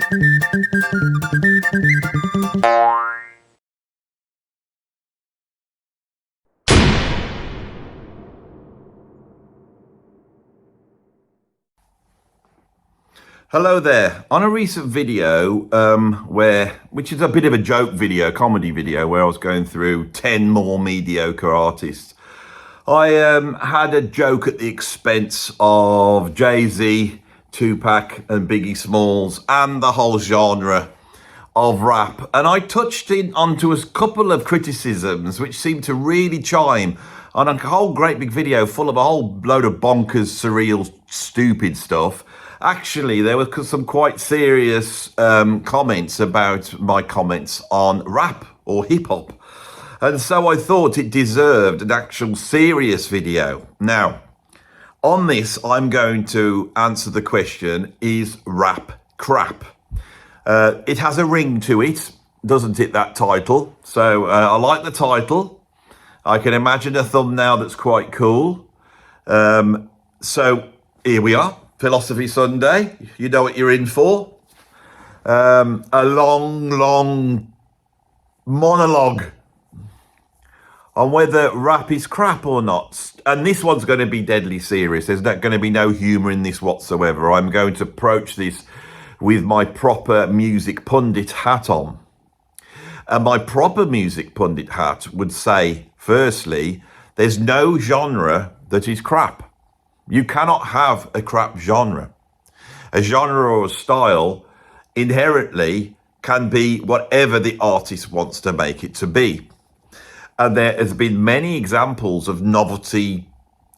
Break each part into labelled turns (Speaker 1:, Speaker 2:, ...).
Speaker 1: Hello there. On a recent video, which is a bit of a joke video, comedy video, where I was going through 10 more mediocre artists, I had a joke at the expense of Jay-Z, Tupac and Biggie Smalls and the whole genre of rap. And I touched onto a couple of criticisms which seemed to really chime on a whole great big video full of a whole load of bonkers, surreal, stupid stuff. Actually, there were some quite serious comments about my comments on rap or hip-hop. And so I thought it deserved an actual serious video. Now, on this, I'm going to answer the question, is rap crap? It has a ring to it, doesn't it, that title? So I like the title. I can imagine a thumbnail that's quite cool. So here we are. Philosophy Sunday, you know what you're in for. A long monologue on whether rap is crap or not. And this one's going to be deadly serious. There's not going to be no humour in this whatsoever. I'm going to approach this with my proper music pundit hat on. And my proper music pundit hat would say, firstly, there's no genre that is crap. You cannot have a crap genre. A genre or a style inherently can be whatever the artist wants to make it to be. And there has been many examples of novelty,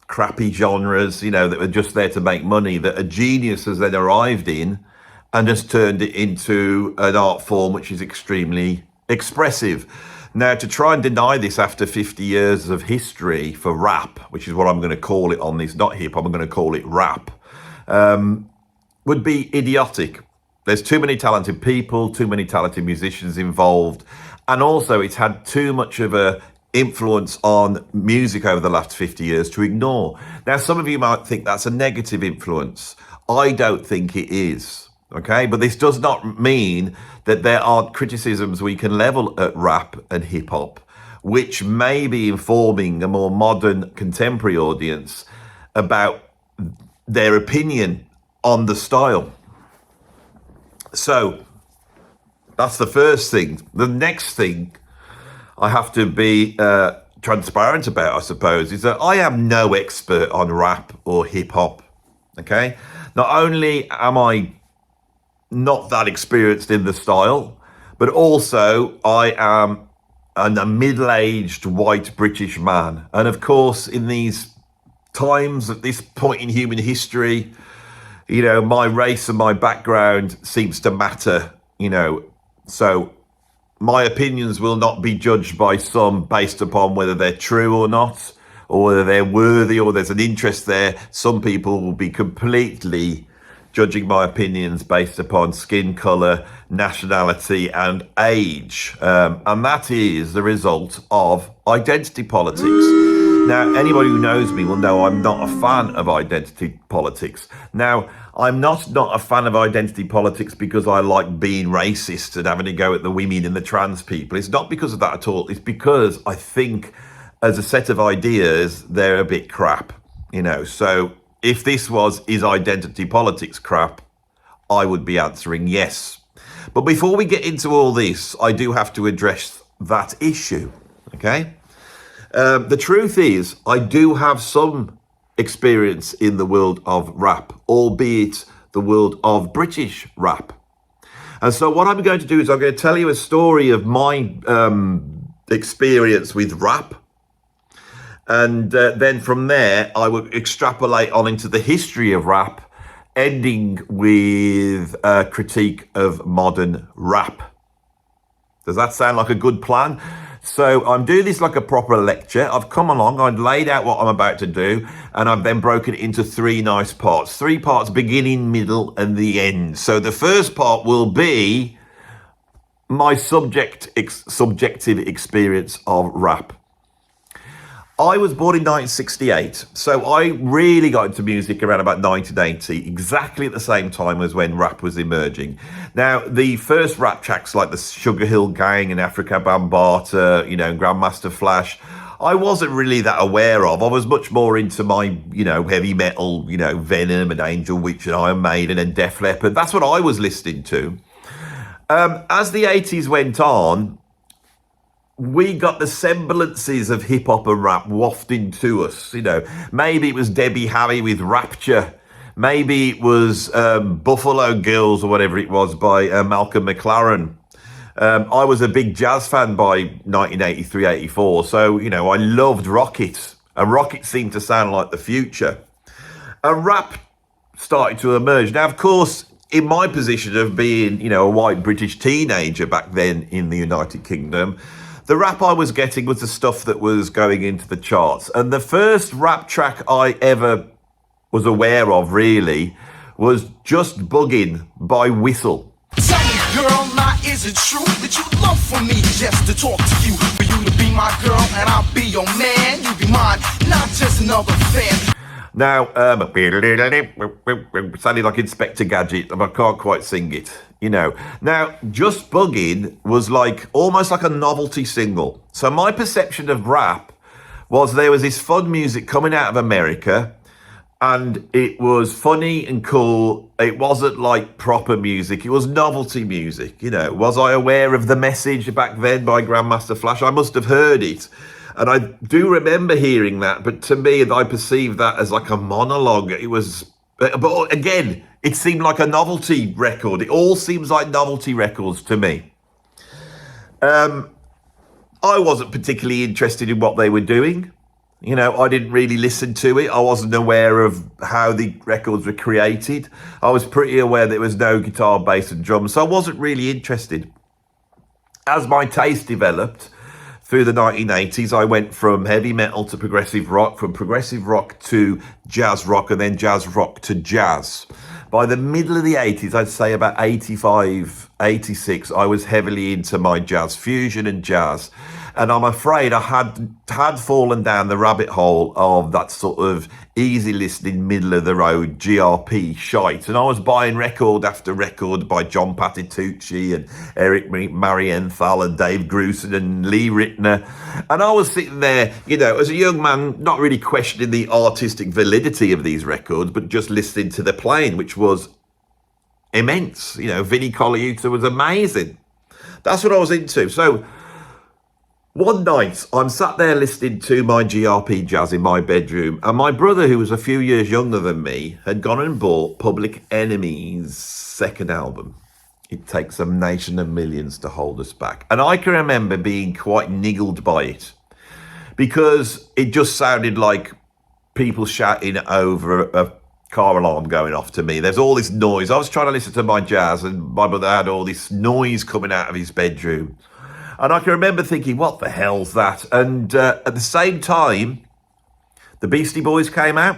Speaker 1: crappy genres, you know, that were just there to make money, that a genius has then arrived in and has turned it into an art form which is extremely expressive. Now, to try and deny this after 50 years of history for rap, which is what I'm going to call it on this, not hip, I'm going to call it rap, would be idiotic. There's too many talented people, too many talented musicians involved, and also it's had too much of a influence on music over the last 50 years to ignore. Now, some of you might think that's a negative influence. I don't think it is. Okay, but this does not mean that there aren't criticisms we can level at rap and hip hop, which may be informing a more modern contemporary audience about their opinion on the style. So that's the first thing. The next thing I have to be transparent about, I suppose, is that I am no expert on rap or hip hop. Okay, not only am I not that experienced in the style, but also I am a middle-aged white British man. And of course, in these times, at this point in human history, you know, my race and my background seems to matter, you know. So my opinions will not be judged by some based upon whether they're true or not, or whether they're worthy or there's an interest there. Some people will be completely judging my opinions based upon skin colour, nationality and age. And that is the result of identity politics. Now, anybody who knows me will know I'm not a fan of identity politics. Now, I'm not a fan of identity politics because I like being racist and having a go at the women and the trans people. It's not because of that at all. It's because I think as a set of ideas, they're a bit crap, you know. So if this is identity politics crap, I would be answering yes. But before we get into all this, I do have to address that issue, okay? The truth is, I do have some experience in the world of rap, albeit the world of British rap. And so what I'm going to do is I'm going to tell you a story of my experience with rap. And then from there, I would extrapolate on into the history of rap, ending with a critique of modern rap. Does that sound like a good plan? So I'm doing this like a proper lecture. I've come along, I've laid out what I'm about to do, and I've then broken it into three nice parts. 3 parts, beginning, middle, and the end. So the first part will be my subjective experience of rap. I was born in 1968, so I really got into music around about 1980, exactly at the same time as when rap was emerging. Now, the first rap tracks like the Sugar Hill Gang and Africa Bambaataa, Grandmaster Flash, I wasn't really that aware of. I was much more into my, heavy metal, Venom and Angel Witch and Iron Maiden and Def Leppard. That's what I was listening to. As the 80s went on, we got the semblances of hip hop and rap wafting to us. Maybe it was Debbie Harry with Rapture. Maybe it was Buffalo Girls or whatever it was by Malcolm McLaren. I was a big jazz fan by 1983, 84. So, I loved Rocket. And Rocket seemed to sound like the future. And rap started to emerge. Now, of course, in my position of being, a white British teenager back then in the United Kingdom, the rap I was getting was the stuff that was going into the charts. And the first rap track I ever was aware of, really, was Just Buggin' by Whistle.
Speaker 2: Tell me, girl, now is it true that you love for me just to talk to you? For you to be my girl and I'll be your man. You be mine, not just another fan.
Speaker 1: Now, sounding like Inspector Gadget, but I can't quite sing it. Now, Just Buggin' was almost like a novelty single. So my perception of rap was there was this fun music coming out of America, and it was funny and cool. It wasn't like proper music. It was novelty music. Was I aware of the message back then by Grandmaster Flash? I must have heard it. And I do remember hearing that, but to me, I perceived that as like a monologue. It was, but again, it seemed like a novelty record. It all seems like novelty records to me. I wasn't particularly interested in what they were doing. I didn't really listen to it. I wasn't aware of how the records were created. I was pretty aware there was no guitar, bass and drums, so I wasn't really interested. As my taste developed through the 1980s, I went from heavy metal to progressive rock, from progressive rock to jazz rock, and then jazz rock to jazz. By the middle of the 80s, I'd say about 85, 86, I was heavily into my jazz fusion and jazz. And I'm afraid I had fallen down the rabbit hole of that sort of easy listening, middle of the road GRP shite. And I was buying record after record by John Patitucci and Eric Marienthal and Dave Grusin and Lee Ritner. And I was sitting there, as a young man, not really questioning the artistic validity of these records, but just listening to the playing, which was immense. Vinnie Colaiuta was amazing. That's what I was into. So one night, I'm sat there listening to my GRP jazz in my bedroom, and my brother, who was a few years younger than me, had gone and bought Public Enemy's second album. It Takes a Nation of Millions to Hold Us Back. And I can remember being quite niggled by it, because it just sounded like people shouting over a car alarm going off to me. There's all this noise. I was trying to listen to my jazz, and my brother had all this noise coming out of his bedroom. And I can remember thinking, what the hell's that? And at the same time, the Beastie Boys came out.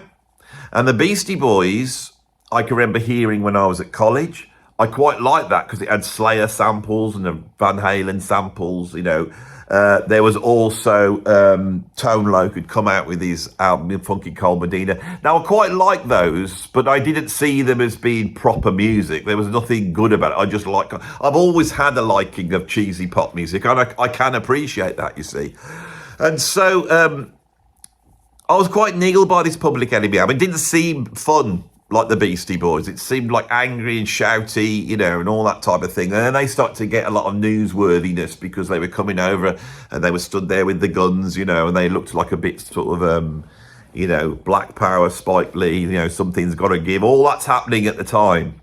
Speaker 1: And the Beastie Boys, I can remember hearing when I was at college. I quite liked that because it had Slayer samples and the Van Halen samples, There was also Tone Loc who'd come out with his album, Funky Cold Medina. Now, I quite liked those, but I didn't see them as being proper music. There was nothing good about it. I've always had a liking of cheesy pop music, and I can appreciate that, you see. And so I was quite niggled by this Public Enemy album. It didn't seem fun like the Beastie Boys. It seemed like angry and shouty, and all that type of thing. And then they started to get a lot of newsworthiness because they were coming over and they were stood there with the guns, and they looked like a bit sort of, Black Power, Spike Lee, something's got to give. All that's happening at the time.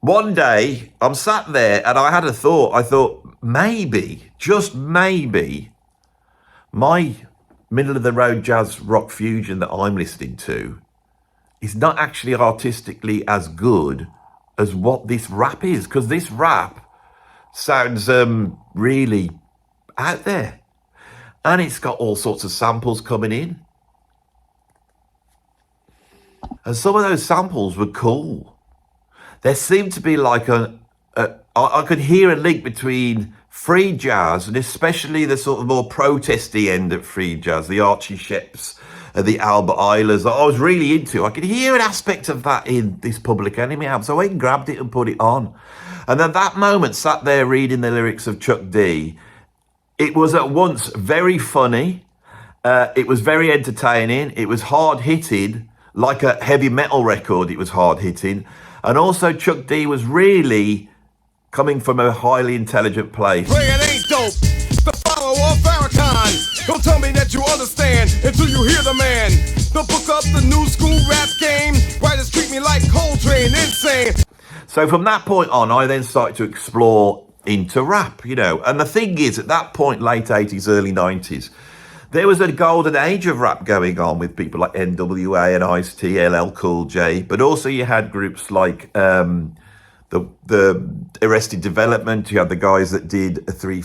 Speaker 1: One day, I'm sat there and I had a thought. I thought, maybe, just maybe, my middle-of-the-road jazz rock fusion that I'm listening to is not actually artistically as good as what this rap is, because this rap sounds really out there, and it's got all sorts of samples coming in, and some of those samples were cool. There seemed to be like a I could hear a link between free jazz and especially the sort of more protesty end of free jazz, the Archie Shepps, the Albert Eilers that I was really into. I could hear an aspect of that in this Public Enemy album, so I went and grabbed it and put it on. And at that moment, sat there reading the lyrics of Chuck D, it was at once very funny, it was very entertaining, it was hard-hitting, like a heavy metal record, it was hard-hitting. And also Chuck D was really coming from a highly intelligent place.
Speaker 3: Playing ain't dope, the follower of Farrakhan. Don't tell me that you understand until you hear the man. The book up the new school rap game. Writers treat me like Coltrane, insane.
Speaker 1: So from that point on, I then started to explore into rap, you know. And the thing is, at that point, late 80s, early 90s, there was a golden age of rap going on with people like NWA and Ice-T, LL Cool J. But also you had groups like the Arrested Development. You had the guys that did a 3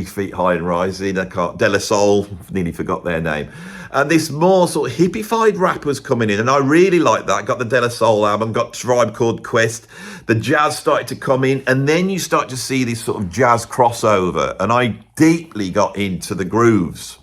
Speaker 1: Feet High and Rising. De La Soul, nearly forgot their name. And this more sort of hippified rap was coming in, and I really liked that. I got the De La Soul album, got Tribe Called Quest. The jazz started to come in, and then you start to see this sort of jazz crossover, and I deeply got into the grooves.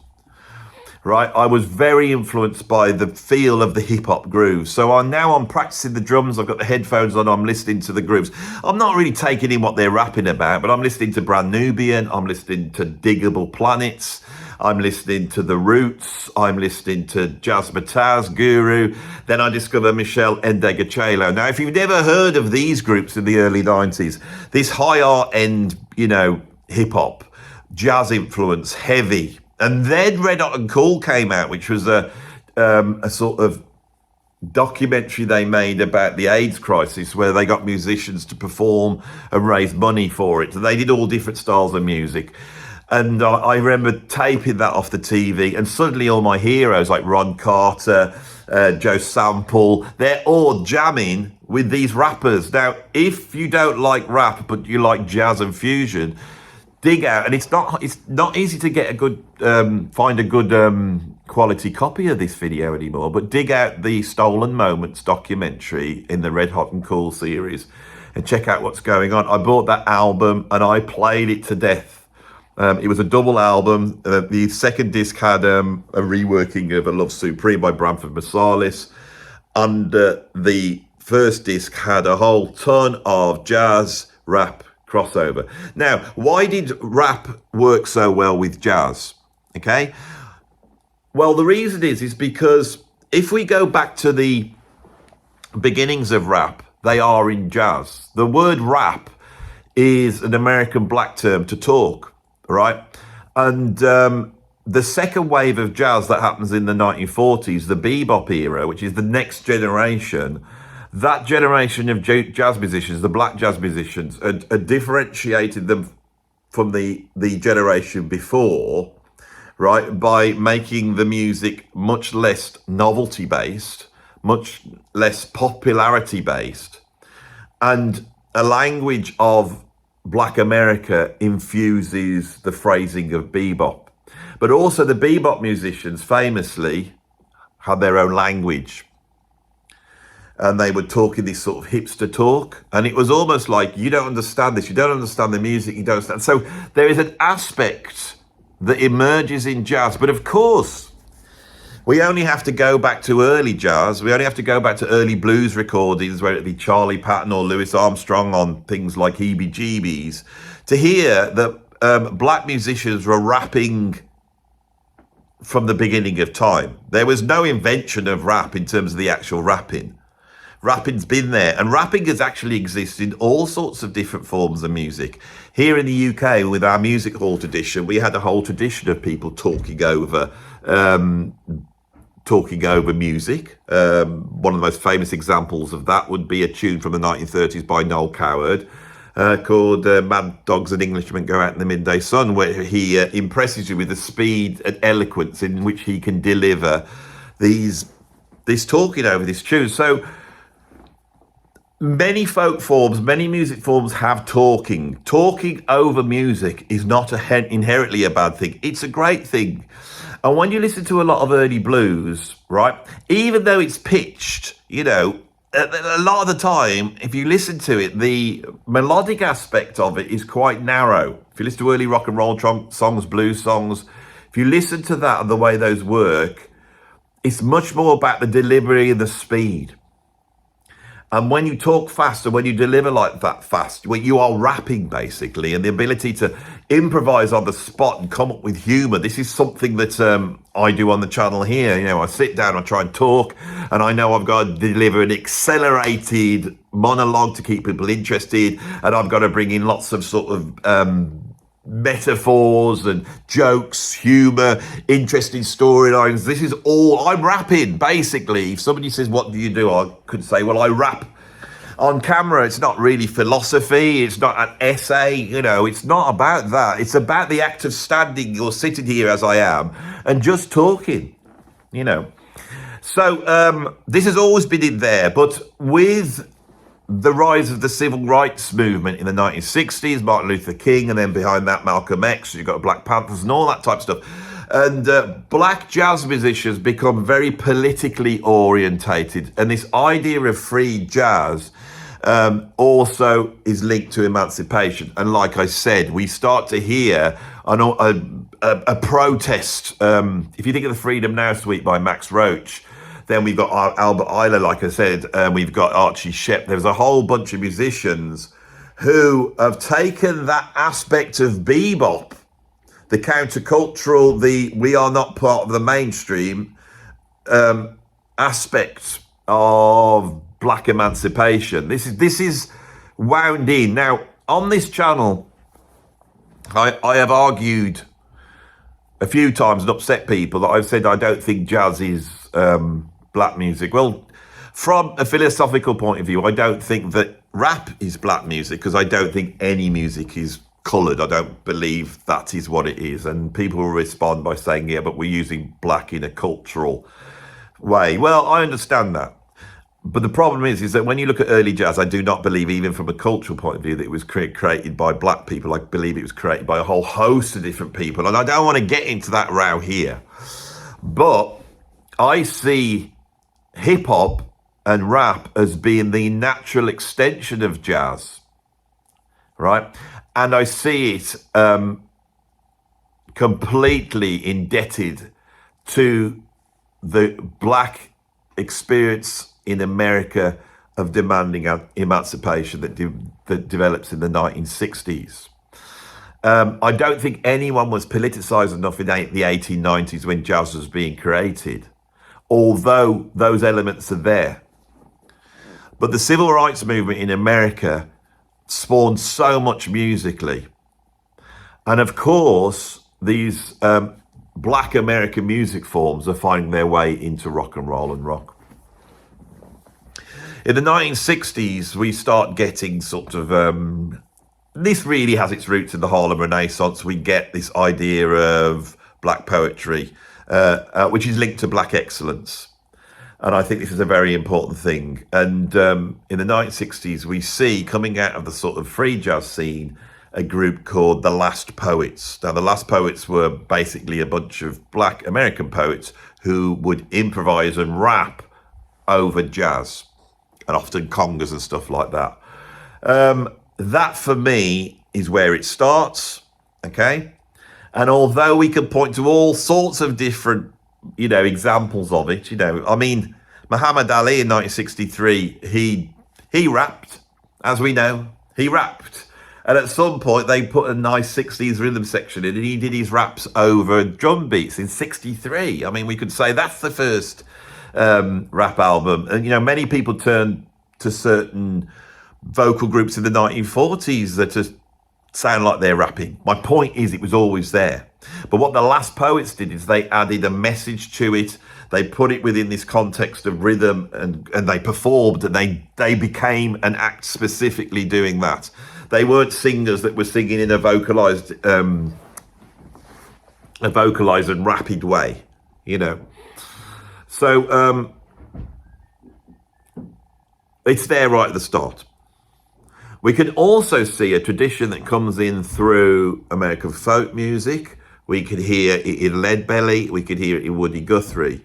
Speaker 1: Right, I was very influenced by the feel of the hip-hop grooves. So I'm practicing the drums, I've got the headphones on, I'm listening to the grooves. I'm not really taking in what they're rapping about, but I'm listening to Brand Nubian, I'm listening to Diggable Planets, I'm listening to The Roots, I'm listening to Jazz Mataz, Guru, then I discover Michelle Ndegeocello. Now, if you've never heard of these groups in the early 90s, this high art end, you know, hip-hop, jazz influence, heavy. And then Red Hot and Cool came out, which was a sort of documentary they made about the AIDS crisis, where they got musicians to perform and raise money for it. So they did all different styles of music. And I remember taping that off the TV, and suddenly all my heroes like Ron Carter, Joe Sample, they're all jamming with these rappers. Now, if you don't like rap, but you like jazz and fusion, dig out, and it's not easy to get a good find a good quality copy of this video anymore, but dig out the Stolen Moments documentary in the Red Hot and Cool series and check out what's going on. I bought that album and I played it to death. It was a double album. The second disc had a reworking of A Love Supreme by Branford Marsalis, and the first disc had a whole ton of jazz, rap, crossover. Now, why did rap work so well with jazz? Okay, well, the reason is because if we go back to the beginnings of rap, they are in jazz. The word rap is an American black term to talk, right? And the second wave of jazz that happens in the 1940s, the bebop era, which is the next generation, that generation of jazz musicians, the black jazz musicians, had differentiated them from the generation before, right, by making the music much less novelty-based, much less popularity-based, and a language of Black America infuses the phrasing of bebop. But also the bebop musicians famously had their own language. And they would talk in this sort of hipster talk. And it was almost like, you don't understand this, you don't understand the music, you don't understand. So there is an aspect that emerges in jazz. But of course, we only have to go back to early jazz. We only have to go back to early blues recordings, whether it be Charlie Patton or Louis Armstrong on things like Heebie Jeebies, to hear that black musicians were rapping from the beginning of time. There was no invention of rap in terms of the actual rapping. Rapping's been there, and rapping has actually existed in all sorts of different forms of music. Here in the UK, with our music hall tradition, we had a whole tradition of people talking over music. One of the most famous examples of that would be a tune from the 1930s by Noel Coward called Mad Dogs and Englishmen Go Out in the Midday Sun, where he impresses you with the speed and eloquence in which he can deliver this talking over this tune. So many folk forms, many music forms have talking. Talking over music is not inherently a bad thing. It's a great thing. And when you listen to a lot of early blues, right, even though it's pitched, you know, a lot of the time, if you listen to it, the melodic aspect of it is quite narrow. If you listen to early rock and roll songs, blues songs, if you listen to that and the way those work, it's much more about the delivery and the speed. And when you talk fast and when you deliver like that fast, when you are rapping basically, and the ability to improvise on the spot and come up with humor. This is something that I do on the channel here. You know, I sit down, I try and talk, and I know I've got to deliver an accelerated monologue to keep people interested, and I've got to bring in lots of sort of metaphors and jokes, humor, interesting storylines. This is all I'm rapping basically. If somebody says, what do you do? I could say, well, I rap on camera. It's not really philosophy, it's not an essay, you know, it's not about that. It's about the act of standing or sitting here as I am and just talking, you know. So this has always been in there, but with the rise of the civil rights movement in the 1960s, Martin Luther King, and then behind that Malcolm X, you've got Black Panthers and all that type of stuff. And black jazz musicians become very politically orientated. And this idea of free jazz also is linked to emancipation. And like I said, we start to hear a protest. If you think of the Freedom Now suite by Max Roach, then we've got Albert Ayler, like I said, we've got Archie Shepp. There's a whole bunch of musicians who have taken that aspect of bebop, the countercultural, the we are not part of the mainstream aspect of black emancipation. This is wound in. Now, on this channel, I have argued a few times and upset people that I've said I don't think jazz is black music. Well, from a philosophical point of view, I don't think that rap is black music because I don't think any music is coloured. I don't believe that is what it is. And people will respond by saying, yeah, but we're using black in a cultural way. Well, I understand that. But the problem is that when you look at early jazz, I do not believe, even from a cultural point of view, that it was created by black people. I believe it was created by a whole host of different people. And I don't want to get into that row here. But I see hip hop and rap as being the natural extension of jazz, right? And I see it completely indebted to the black experience in America of demanding emancipation that develops in the 1960s. I don't think anyone was politicized enough in the 1890s when jazz was being created, although those elements are there. But the civil rights movement in America spawned so much musically. And of course, these black American music forms are finding their way into rock and roll and rock. In the 1960s, we start getting sort of, this really has its roots in the Harlem Renaissance. We get this idea of black poetry, which is linked to black excellence. And I think this is a very important thing. And in the 1960s, we see coming out of the sort of free jazz scene, a group called the Last Poets. Now, the Last Poets were basically a bunch of black American poets who would improvise and rap over jazz, and often congas and stuff like that. That for me is where it starts, okay? And although we can point to all sorts of different, you know, examples of it, you know, I mean, Muhammad Ali in 1963, he rapped, as we know, he rapped. And at some point they put a nice 60s rhythm section in and he did his raps over drum beats in 63. I mean, we could say that's the first rap album. And, you know, many people turn to certain vocal groups in the 1940s that just sound like they're rapping. My point is it was always there. But what the Last Poets did is they added a message to it. They put it within this context of rhythm and they performed, and they became an act specifically doing that. They weren't singers that were singing in a vocalized and rapid way, you know. So it's there right at the start. We can also see a tradition that comes in through American folk music. We could hear it in Leadbelly. We could hear it in Woody Guthrie.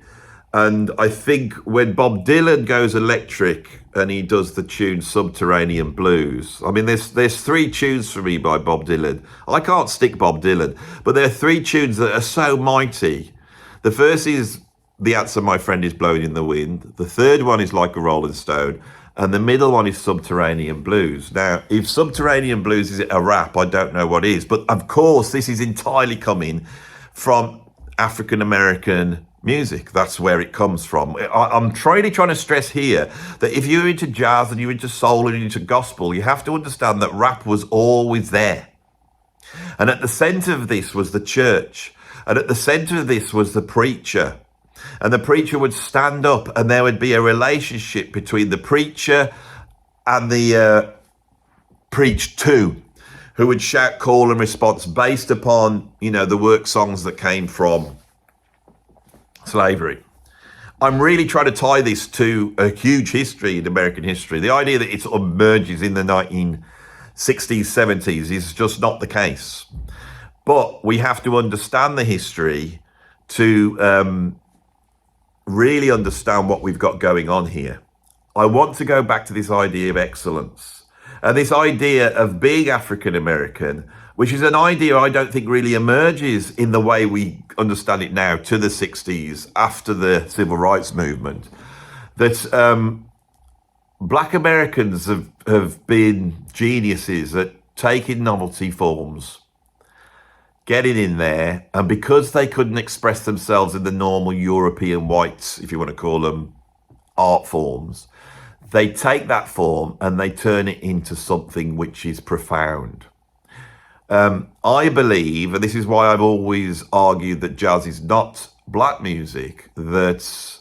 Speaker 1: And I think when Bob Dylan goes electric and he does the tune Subterranean Blues, I mean, there's three tunes for me by Bob Dylan. I can't stick Bob Dylan, but there are three tunes that are so mighty. The first is The Answer My Friend Is Blowing in the Wind. The third one is Like a Rolling Stone. And the middle one is Subterranean Blues. Now, if Subterranean Blues is a rap, I don't know what is. But of course, this is entirely coming from African-American music. That's where it comes from. I'm really trying to stress here that if you're into jazz and you're into soul and you're into gospel, you have to understand that rap was always there. And at the center of this was the church. And at the center of this was the preacher. And the preacher would stand up and there would be a relationship between the preacher and the preached to, who would shout call and response based upon, the work songs that came from slavery. I'm really trying to tie this to a huge history in American history. The idea that it emerges in the 1960s, 70s is just not the case. But we have to understand the history to really understand what we've got going on here. I want to go back to this idea of excellence and this idea of being African American, which is an idea I don't think really emerges in the way we understand it now to the 60s after the civil rights movement. That Black Americans have been geniuses at taking novelty forms, getting in there, and because they couldn't express themselves in the normal European whites, if you want to call them, art forms, they take that form and they turn it into something which is profound. I believe, and this is why I've always argued that jazz is not black music, that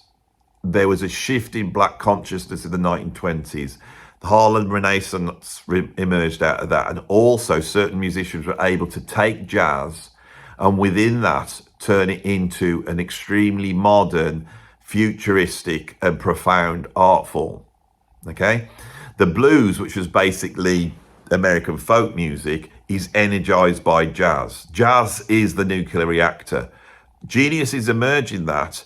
Speaker 1: there was a shift in black consciousness in the 1920s. The Harlem Renaissance emerged out of that, and also certain musicians were able to take jazz and within that turn it into an extremely modern, futuristic and profound art form. Okay? The blues, which was basically American folk music, is energized by jazz. Jazz is the nuclear reactor. Geniuses emerge in that,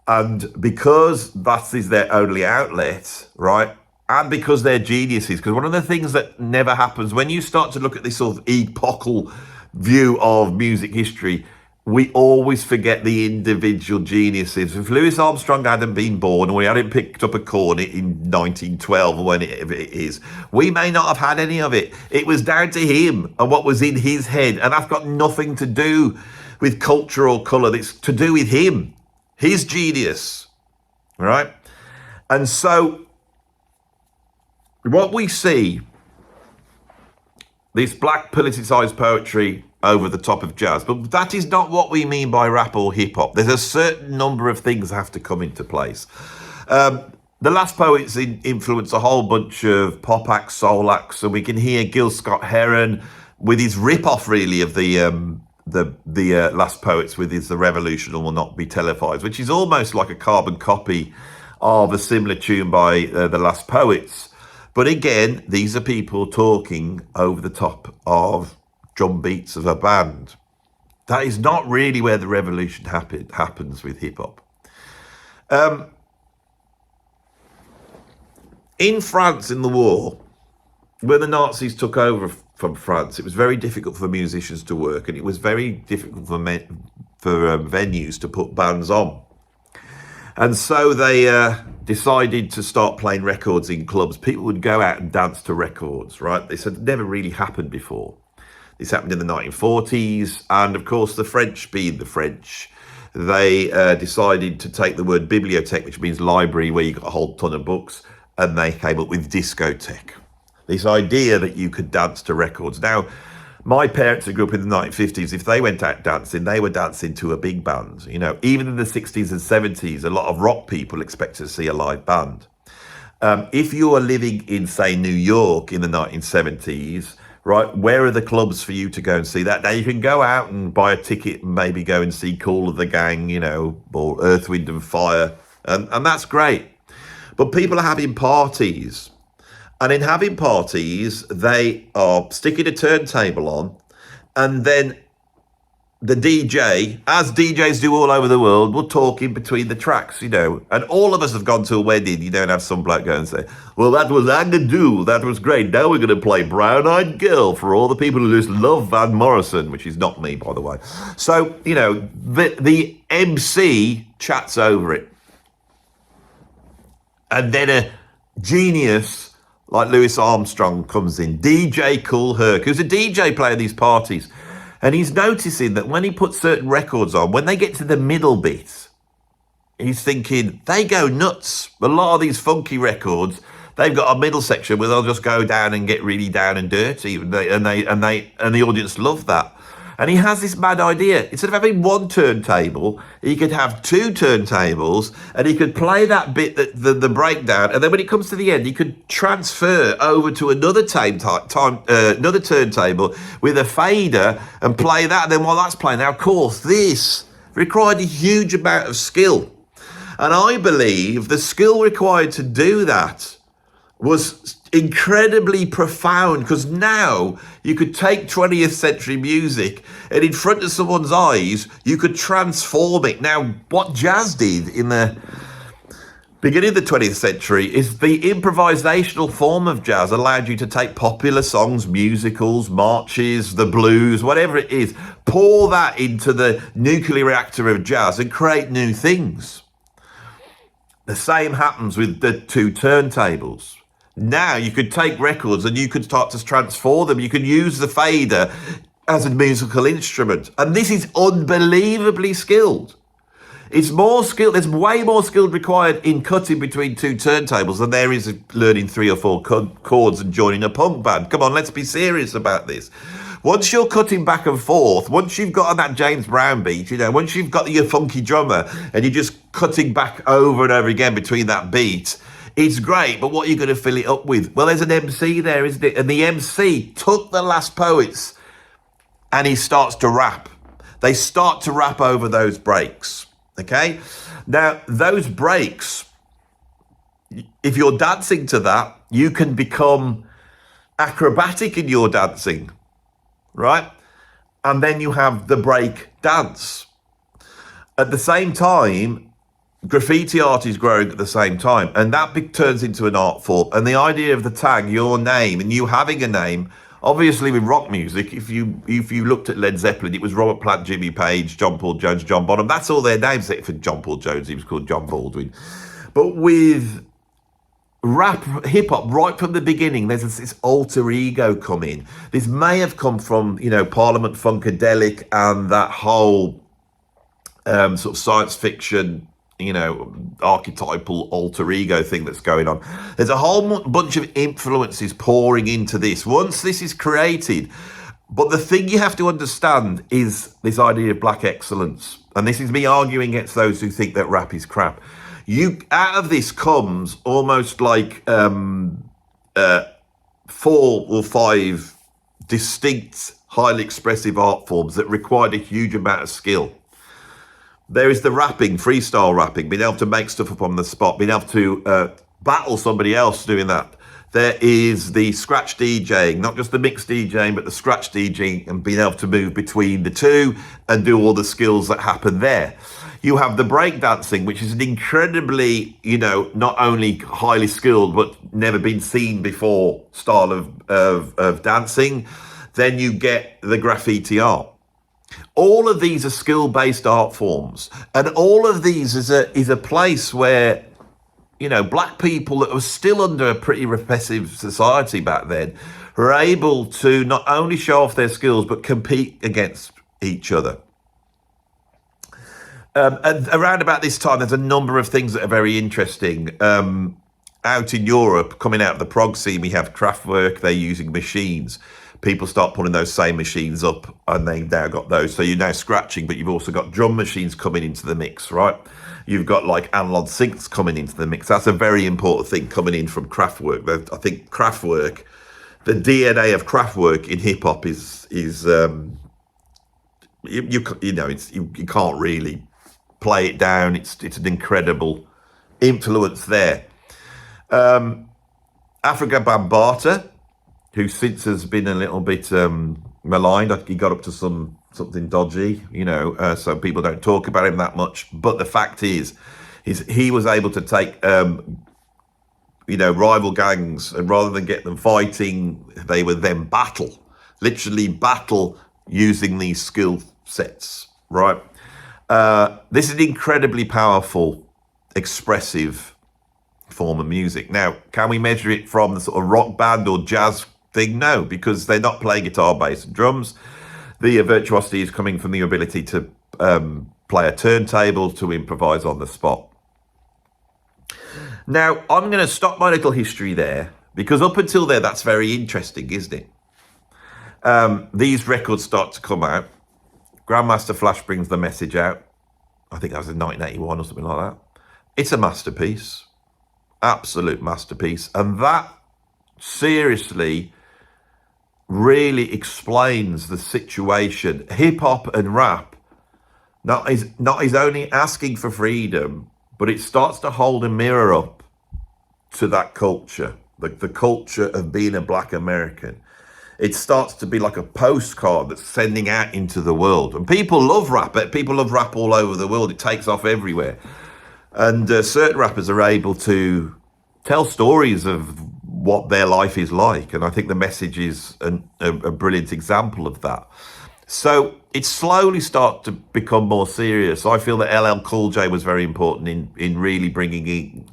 Speaker 1: and because that is their only outlet, right? And because they're geniuses, because one of the things that never happens when you start to look at this sort of epochal view of music history, we always forget the individual geniuses. If Louis Armstrong hadn't been born, or we hadn't picked up a cornet in 1912 or whenever it is, we may not have had any of it. It was down to him and what was in his head. And that's got nothing to do with culture or colour. It's to do with him, his genius, right? And so what we see, this black politicized poetry over the top of jazz, but that is not what we mean by rap or hip hop. There's a certain number of things that have to come into place. The Last Poets influence a whole bunch of pop acts, soul acts, and we can hear Gil Scott-Heron with his rip-off really of the Last Poets with his The Revolution Will Not Be Televised, which is almost like a carbon copy of a similar tune by the Last Poets. But again, these are people talking over the top of drum beats of a band. That is not really where the revolution happens with hip hop. In France, in the war, when the Nazis took over from France, it was very difficult for musicians to work, and it was very difficult for venues to put bands on. And so they decided to start playing records in clubs. People would go out and dance to records, right? This had never really happened before. This happened in the 1940s. And of course, the French, being the French, they decided to take the word bibliothèque, which means library, where you got a whole ton of books, and they came up with discotheque. This idea that you could dance to records. Now, my parents who grew up in the 1950s, if they went out dancing, they were dancing to a big band. You know, even in the 60s and 70s, a lot of rock people expected to see a live band. If you are living in, say, New York in the 1970s, right, where are the clubs for you to go and see that? Now, you can go out and buy a ticket and maybe go and see Kool of the Gang, you know, or Earth, Wind and Fire, and that's great. But people are having parties. And in having parties, they are sticking a turntable on, and then the DJ, as DJs do all over the world, will talk in between the tracks, you know. And all of us have gone to a wedding, you know, and have some bloke go and say, well, that was Agadoo, that was great. Now we're going to play Brown Eyed Girl for all the people who just love Van Morrison, which is not me, by the way. So, you know, the MC chats over it. And then a genius like Louis Armstrong comes in, DJ Cool Herc, who's a DJ playing these parties. And he's noticing that when he puts certain records on, when they get to the middle bit, he's thinking, they go nuts. A lot of these funky records, they've got a middle section where they'll just go down and get really down and dirty, and the audience love that. And he has this mad idea. Instead of having one turntable, he could have two turntables, and he could play that bit, the breakdown, and then when it comes to the end, he could transfer over to another another turntable with a fader and play that. And then while that's playing, now of course this required a huge amount of skill, and I believe the skill required to do that was incredibly profound, because now you could take 20th century music and in front of someone's eyes you could transform it. Now what jazz did in the beginning of the 20th century is the improvisational form of jazz allowed you to take popular songs, musicals, marches, the blues, whatever it is, pour that into the nuclear reactor of jazz and create new things. The same happens with the two turntables. Now you could take records and you could start to transform them. You can use the fader as a musical instrument. And this is unbelievably skilled. It's more skilled. There's way more skill required in cutting between two turntables than there is learning 3 or 4 chords and joining a punk band. Come on, let's be serious about this. Once you're cutting back and forth, once you've got on that James Brown beat, you know, once you've got your funky drummer and you're just cutting back over and over again between that beat, it's great, but what are you going to fill it up with? Well, there's an MC there, isn't it? And the MC took the Last Poets and he starts to rap. They start to rap over those breaks, okay? Now, those breaks, if you're dancing to that, you can become acrobatic in your dancing, right? And then you have the break dance. At the same time, graffiti art is growing at the same time, and that turns into an art form. And the idea of the tag, your name, and you having a name, obviously with rock music, if you looked at Led Zeppelin, it was Robert Plant, Jimmy Page, John Paul Jones, John Bonham. That's all their names, except for John Paul Jones, he was called John Baldwin. But with rap, hip-hop, right from the beginning, there's this alter ego coming. This may have come from, you know, Parliament Funkadelic and that whole sort of science fiction, you know, archetypal alter ego thing that's going on. There's a whole bunch of influences pouring into this once this is created. But the thing you have to understand is this idea of black excellence. And this is me arguing against those who think that rap is crap. Out of this comes almost like 4 or 5 distinct, highly expressive art forms that required a huge amount of skill. There is the rapping, freestyle rapping, being able to make stuff up on the spot, being able to battle somebody else doing that. There is the scratch DJing, not just the mix DJing, but the scratch DJing, and being able to move between the two and do all the skills that happen there. You have the breakdancing, which is an incredibly, you know, not only highly skilled, but never been seen before style of dancing. Then you get the graffiti art. All of these are skill-based art forms, and all of these is a place where, you know, black people that were still under a pretty repressive society back then were able to not only show off their skills but compete against each other. And around about this time, there's a number of things that are very interesting. Out in Europe, coming out of the prog scene, we have Kraftwerk. They're using machines. People start putting those same machines up, and they've now got those. So you're now scratching, but you've also got drum machines coming into the mix, right? You've got like analog synths coming into the mix. That's a very important thing coming in from Kraftwerk. I think Kraftwerk, the DNA of Kraftwerk in hip hop is you can't really play it down. It's an incredible influence there. Afrika Bambaataa, who since has been a little bit, maligned. He got up to something dodgy, so people don't talk about him that much. But the fact is he was able to take, rival gangs, and rather than get them fighting, they would then literally battle using these skill sets, right? This is an incredibly powerful, expressive form of music. Now, can we measure it from the sort of rock band or jazz thing? No, because they're not playing guitar, bass, and drums. The virtuosity is coming from the ability to play a turntable, to improvise on the spot. Now, I'm going to stop my little history there, because up until there, that's very interesting, isn't it? These records start to come out. Grandmaster Flash brings the message out. I think that was in 1981 or something like that. It's a masterpiece. Absolute masterpiece. And that seriously really explains the situation. Hip hop and rap not is only asking for freedom, but it starts to hold a mirror up to that culture, the culture of being a black American. It starts to be like a postcard that's sending out into the world. And people love rap. People love rap all over the world. It takes off everywhere. And certain rappers are able to tell stories of what their life is like. And I think the message is a brilliant example of that. So it slowly starts to become more serious. I feel that LL Cool J was very important in really bringing in,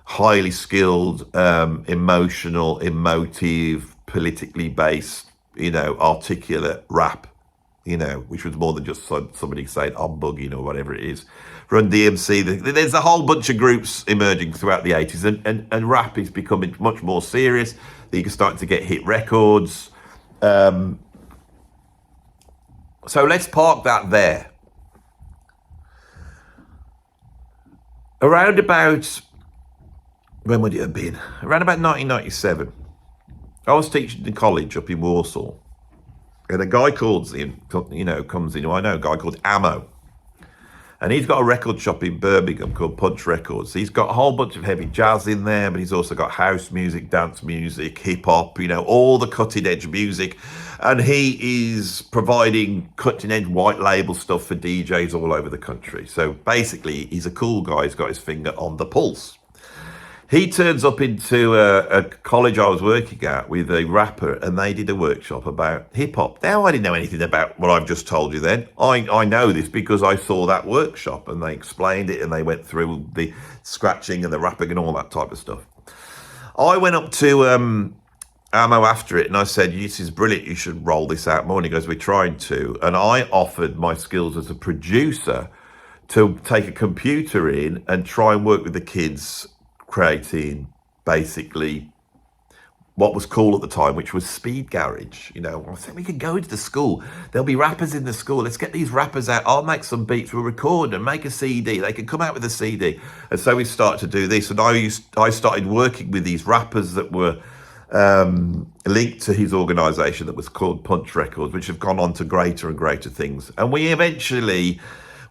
Speaker 1: highly skilled, emotional, emotive, politically based, articulate rap, which was more than just somebody saying I'm bugging or whatever it is. Run DMC, there's a whole bunch of groups emerging throughout the 80s, and rap is becoming much more serious. You're starting to get hit records. So let's park that there. Around about, when would it have been? Around about 1997. I was teaching in college up in Warsaw, and a guy comes in, who I know, a guy called Ammo. And he's got a record shop in Birmingham called Punch Records. He's got a whole bunch of heavy jazz in there, but he's also got house music, dance music, hip hop, all the cutting edge music. And he is providing cutting edge white label stuff for DJs all over the country. So basically, he's a cool guy. He's got his finger on the pulse. He turns up into a college I was working at with a rapper, and they did a workshop about hip-hop. Now, I didn't know anything about what I've just told you then. I know this because I saw that workshop, and they explained it, and they went through the scratching and the rapping and all that type of stuff. I went up to Ammo after it, and I said, this is brilliant, you should roll this out more. And he goes, we're trying to. And I offered my skills as a producer to take a computer in and try and work with the kids, creating basically what was cool at the time, which was speed garage. I said, we could go into the school. There'll be rappers in the school. Let's get these rappers out. I'll make some beats. We'll record and make a CD. They can come out with a CD. And so we started to do this. And I started working with these rappers that were linked to his organization that was called Punch Records, which have gone on to greater and greater things. And we eventually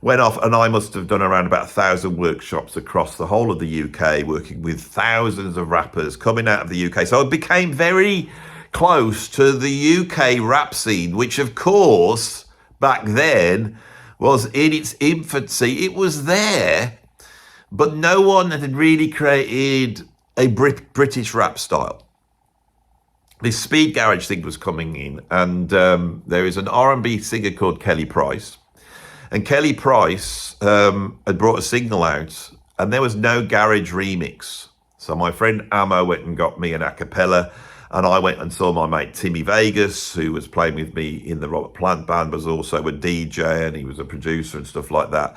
Speaker 1: went off, and I must have done around about 1,000 workshops across the whole of the UK, working with thousands of rappers coming out of the UK. So I became very close to the UK rap scene, which of course, back then, was in its infancy. It was there, but no one had really created a British rap style. This speed garage thing was coming in, and there is an R&B singer called Kelly Price. And Kelly Price had brought a single out, and there was no garage remix. So my friend Ammo went and got me an a cappella, and I went and saw my mate Timmy Vegas, who was playing with me in the Robert Plant band, was also a DJ, and he was a producer and stuff like that.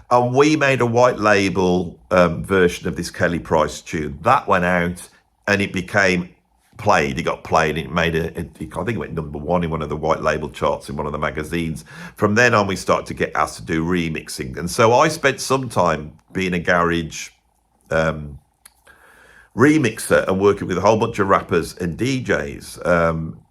Speaker 1: And we made a white label version of this Kelly Price tune. That went out, and it became played. It got played. It made I think it went #1 in one of the white label charts in one of the magazines. From then on, we started to get asked to do remixing, and so I spent some time being a garage remixer and working with a whole bunch of rappers and DJs.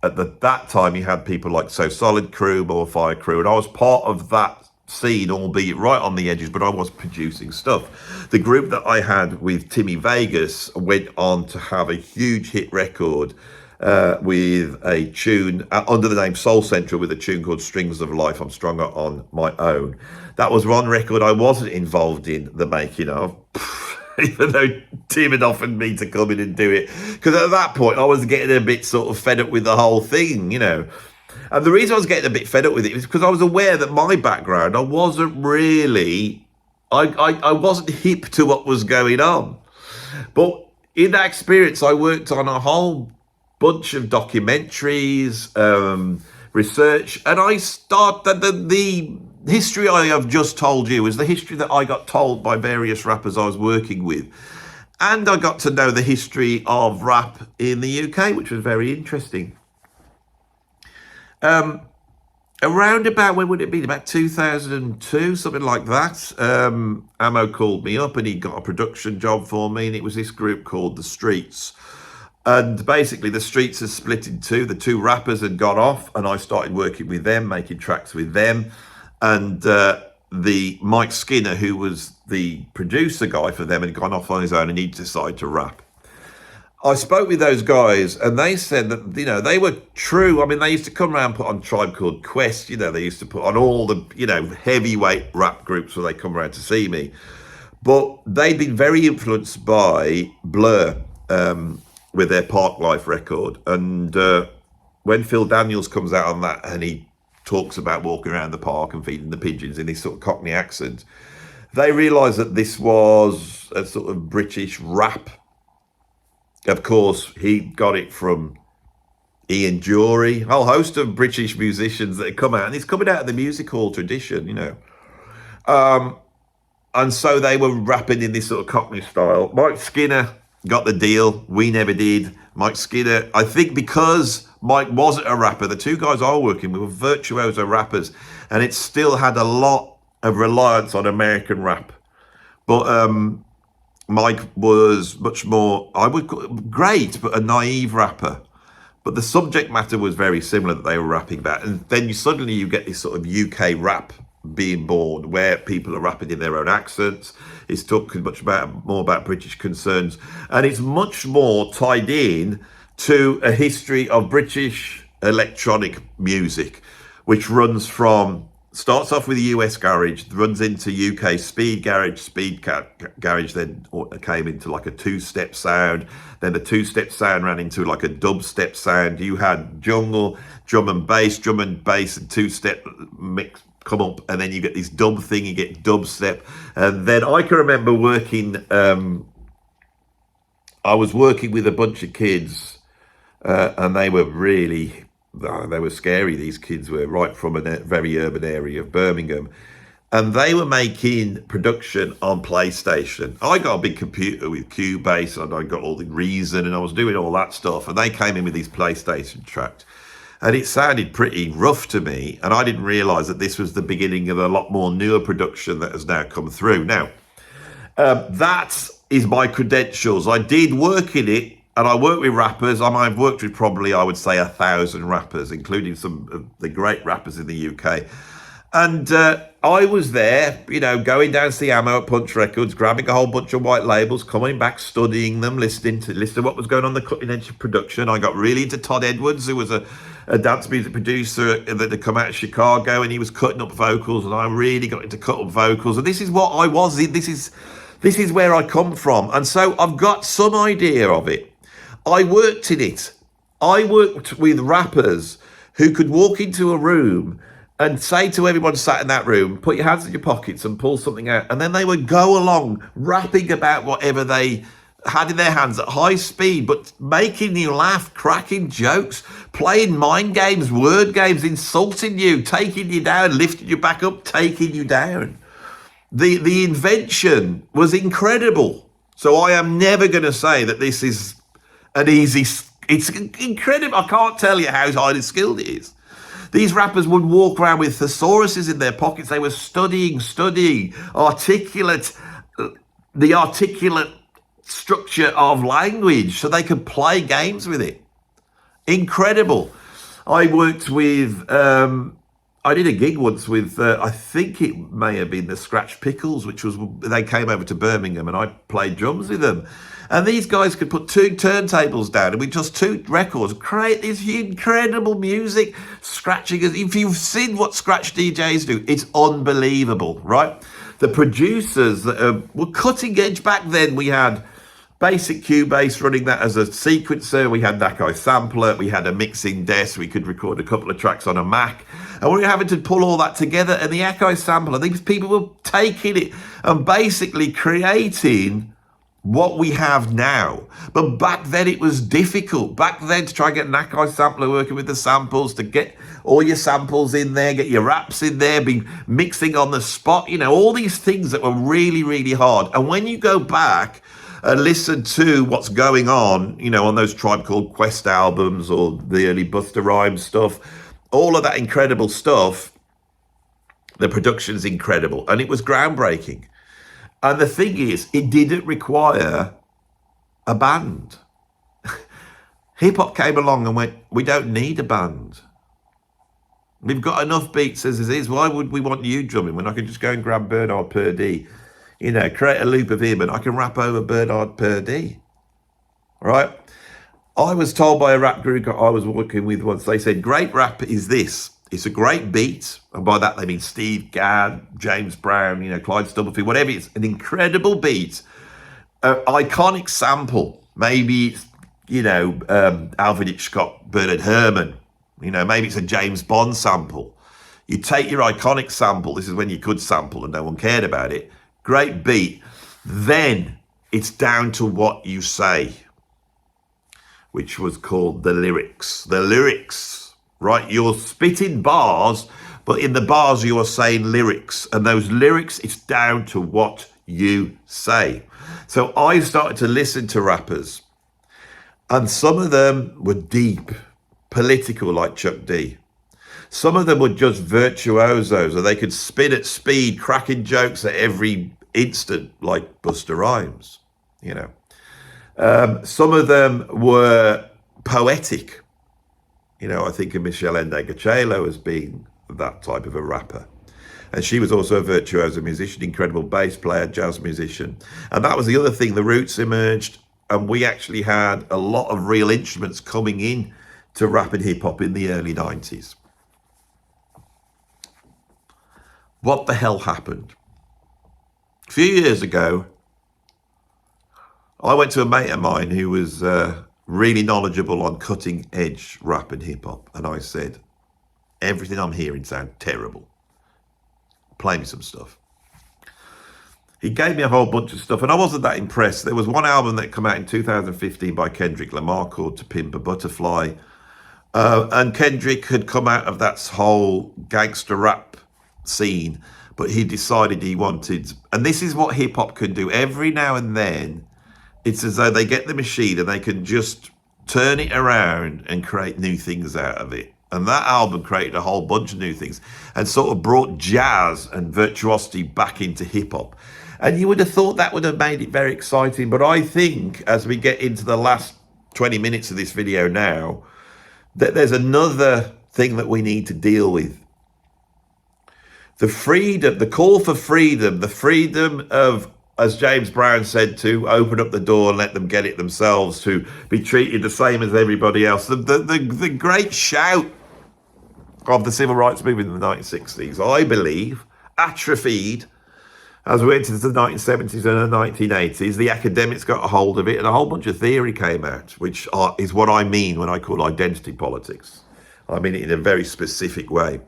Speaker 1: At that time, you had people like So Solid Crew, More Fire Crew, and I was part of that scene, albeit right on the edges, but I was producing stuff. The group that I had with Timmy Vegas went on to have a huge hit record with a tune under the name Soul Central with a tune called Strings of Life. I'm Stronger on My Own. That was one record I wasn't involved in the making of, even though Tim had offered me to come in and do it. Because at that point, I was getting a bit sort of fed up with the whole thing, you know. And the reason I was getting a bit fed up with it was because I was aware that my background, I wasn't really, I wasn't hip to what was going on. But in that experience, I worked on a whole bunch of documentaries, research, and I started the history I have just told you is the history that I got told by various rappers I was working with. And I got to know the history of rap in the UK, which was very interesting. Around about, when would it be? About 2002, something like that. Ammo called me up and he got a production job for me, and it was this group called The Streets. And basically the Streets has split in two. The two rappers had gone off and I started working with them, making tracks with them. And the Mike Skinner, who was the producer guy for them, had gone off on his own and he decided to rap. I spoke with those guys and they said that, you know, they were true. I mean, they used to come around and put on Tribe Called Quest, you know, they used to put on all the, you know, heavyweight rap groups where they come around to see me. But they'd been very influenced by Blur with their Park Life record. And when Phil Daniels comes out on that and he talks about walking around the park and feeding the pigeons in this sort of Cockney accent, they realised that this was a sort of British rap. Of course, he got it from Ian Dury, a whole host of British musicians that had come out, and it's coming out of the music hall tradition, you know. And so they were rapping in this sort of Cockney style. Mike Skinner got the deal. We never did. Mike Skinner, I think because Mike wasn't a rapper, the two guys I was working with were virtuoso rappers, and it still had a lot of reliance on American rap. But Mike was much more, I would call it great, but a naive rapper. But the subject matter was very similar that they were rapping about. And then you get this sort of UK rap being born, where people are rapping in their own accents. It's talking more about British concerns, and it's much more tied in to a history of British electronic music, which starts off with the US garage, runs into UK speed garage, garage then came into like a two-step sound. Then the two-step sound ran into like a dubstep sound. You had jungle, drum and bass, and two-step mix come up, and then you get this dub thing, you get dubstep. And then I can remember working, I was working with a bunch of kids, and they were really, they were scary. These kids were right from a very urban area of Birmingham, and they were making production on PlayStation. I got a big computer with Cubase, and I got all the Reason, and I was doing all that stuff, and they came in with these PlayStation tracks. And it sounded pretty rough to me, and I didn't realise that this was the beginning of a lot more newer production that has now come through. Now, that is my credentials. I did work in it, and I worked with rappers. I've worked with probably, I would say, 1,000 rappers, including some of the great rappers in the UK. And I was there, you know, going down to the Ammo at Punch Records, grabbing a whole bunch of white labels, coming back, studying them, listening to what was going on the cutting edge of production. I got really into Todd Edwards, who was a dance music producer that had come out of Chicago, and he was cutting up vocals, and I really got into cut up vocals. And this is what I was in. This is where I come from. And so I've got some idea of it. I worked in it. I worked with rappers who could walk into a room and say to everyone sat in that room, put your hands in your pockets and pull something out. And then they would go along rapping about whatever they had in their hands at high speed, but making you laugh, cracking jokes, playing mind games, word games, insulting you, taking you down, lifting you back up, taking you down. The invention was incredible. So I am never going to say that this is an easy, it's incredible. I can't tell you how highly skilled it is. These rappers would walk around with thesauruses in their pockets. They were studying the articulate structure of language so they could play games with it. Incredible. I worked with, I did a gig once with, I think it may have been the Scratch Pickles, they came over to Birmingham and I played drums with them. And these guys could put 2 turntables down and with just 2 records create this incredible music, scratching. If you've seen what scratch DJs do, it's unbelievable, right? The producers that were cutting edge back then. We had basic Cubase running that as a sequencer. We had Nakai sampler. We had a mixing desk. We could record a couple of tracks on a Mac. And we were having to pull all that together. And the Nakai sampler, these people were taking it and basically creating what we have now. But back then it was difficult. Back then to try and get an Nakai sampler working with the samples, to get all your samples in there, get your raps in there, be mixing on the spot, you know, all these things that were really, really hard. And when you go back and listen to what's going on, you know, on those Tribe Called Quest albums or the early Busta Rhymes stuff, all of that incredible stuff, the production's incredible. And it was groundbreaking. And the thing is, it didn't require a band. Hip hop came along and went, we don't need a band. We've got enough beats as it is. Why would we want you drumming when I could just go and grab Bernard Purdie, you know, create a loop of him and I can rap over Bernard Purdie, right? I was told by a rap group I was working with once, they said, great rap is this. It's a great beat. And by that, they mean Steve Gadd, James Brown, you know, Clyde Stubblefield, whatever. It's an incredible beat, iconic sample. Maybe it's, you know, Alfred Hitchcock, Bernard Herrmann. You know, maybe it's a James Bond sample. You take your iconic sample. This is when you could sample and no one cared about it. Great beat. Then it's down to what you say, which was called the lyrics. The lyrics, right? You're spitting bars, but in the bars you are saying lyrics. And those lyrics, it's down to what you say. So I started to listen to rappers, and some of them were deep, political, like Chuck D. Some of them were just virtuosos, or they could spin at speed, cracking jokes at every instant, like Busta Rhymes, you know. Some of them were poetic. You know, I think of Michelle Ndegeocello as being that type of a rapper. And she was also a virtuoso musician, incredible bass player, jazz musician. And that was the other thing, the roots emerged, and we actually had a lot of real instruments coming in to rap and hip hop in the early 90s. What the hell happened? A few years ago, I went to a mate of mine who was really knowledgeable on cutting edge rap and hip hop. And I said, everything I'm hearing sounds terrible. Play me some stuff. He gave me a whole bunch of stuff and I wasn't that impressed. There was one album that came out in 2015 by Kendrick Lamar called To Pimp a Butterfly. And Kendrick had come out of that whole gangster rap scene, but he decided he wanted, and this is what hip hop can do. Every now and then, it's as though they get the machine and they can just turn it around and create new things out of it. And that album created a whole bunch of new things and sort of brought jazz and virtuosity back into hip hop. And you would have thought that would have made it very exciting. But I think as we get into the last 20 minutes of this video now, that there's another thing that we need to deal with. The freedom, the call for freedom, the freedom of, as James Brown said, to open up the door and let them get it themselves, to be treated the same as everybody else. The great shout of the civil rights movement in the 1960s, I believe, atrophied as we went into the 1970s and the 1980s. The academics got a hold of it and a whole bunch of theory came out, which is what I mean when I call identity politics. I mean it in a very specific way.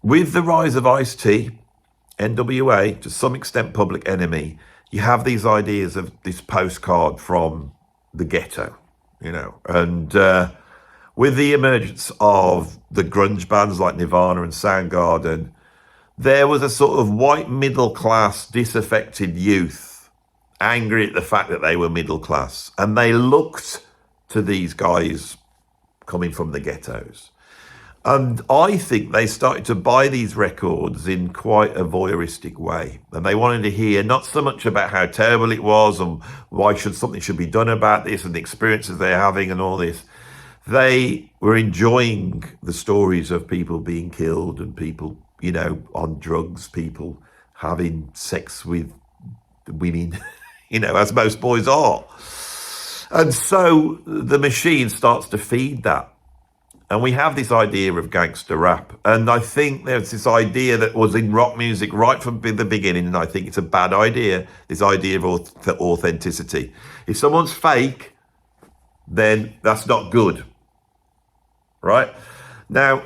Speaker 1: With the rise of Ice-T, NWA, to some extent Public Enemy, you have these ideas of this postcard from the ghetto, you know, and with the emergence of the grunge bands like Nirvana and Soundgarden, there was a sort of white middle class, disaffected youth, angry at the fact that they were middle class, and they looked to these guys coming from the ghettos. And I think they started to buy these records in quite a voyeuristic way. And they wanted to hear not so much about how terrible it was and why something should be done about this and the experiences they're having and all this. They were enjoying the stories of people being killed and people, you know, on drugs, people having sex with women, as most boys are. And so the machine starts to feed that. And we have this idea of gangster rap. And I think there's this idea that was in rock music right from the beginning. And I think it's a bad idea, this idea of authenticity. If someone's fake, then that's not good. Right? Now,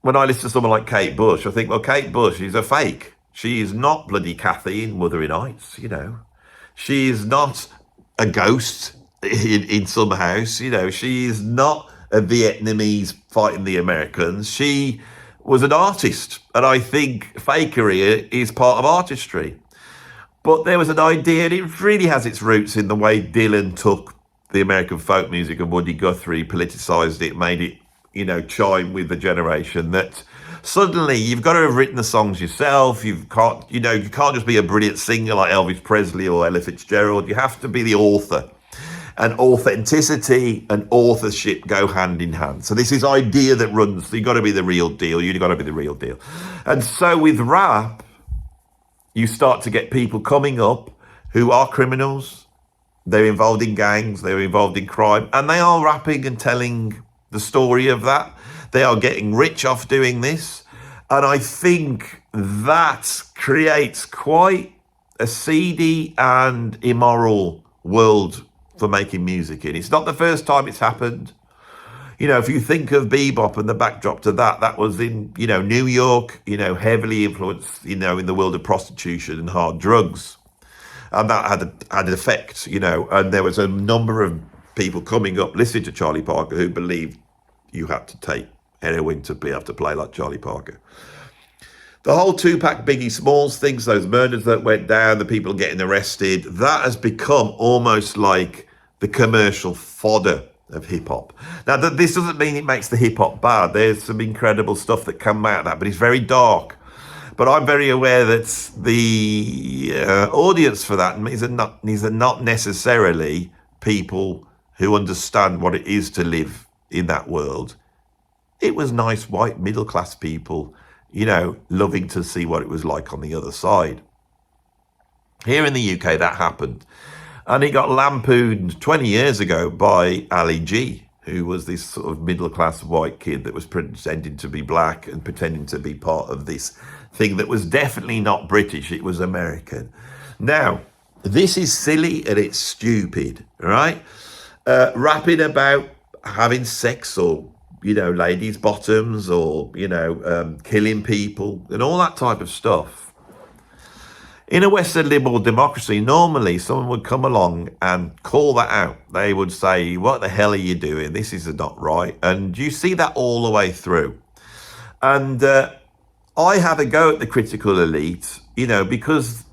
Speaker 1: when I listen to someone like Kate Bush, I think, well, Kate Bush is a fake. She is not bloody Kathy in Wuthering Heights, She is not a ghost in some house, She is not a Vietnamese fighting the Americans. She was an artist, and I think fakery is part of artistry. But there was an idea, and it really has its roots in the way Dylan took the American folk music of Woody Guthrie, politicised it, made it, chime with the generation, that suddenly you've got to have written the songs yourself. You can't just be a brilliant singer like Elvis Presley or Ella Fitzgerald. You have to be the author. And authenticity and authorship go hand in hand. So this is idea that runs, you've got to be the real deal. You've got to be the real deal. And so with rap, you start to get people coming up who are criminals. They're involved in gangs. They're involved in crime. And they are rapping and telling the story of that. They are getting rich off doing this. And I think that creates quite a seedy and immoral world for making music in. It's not the first time it's happened. If you think of bebop and the backdrop to that, that was in, New York, heavily influenced, in the world of prostitution and hard drugs. And that had an effect, and there was a number of people coming up listening to Charlie Parker who believed you had to take heroin to be able to play like Charlie Parker. The whole Tupac, Biggie Smalls things, those murders that went down, the people getting arrested, that has become almost like the commercial fodder of hip-hop. Now, this doesn't mean it makes the hip-hop bad. There's some incredible stuff that come out of that, but it's very dark. But I'm very aware that the audience for that is not necessarily people who understand what it is to live in that world. It was nice white middle-class people loving to see what it was like on the other side. Here in the UK, that happened. And he got lampooned 20 years ago by Ali G, who was this sort of middle-class white kid that was pretending to be black and pretending to be part of this thing that was definitely not British, it was American. Now, this is silly and it's stupid, right? Rapping about having sex or ladies' bottoms or, killing people and all that type of stuff. In a Western liberal democracy, normally someone would come along and call that out. They would say, what the hell are you doing? This is not right. And you see that all the way through. And I have a go at the critical elite, because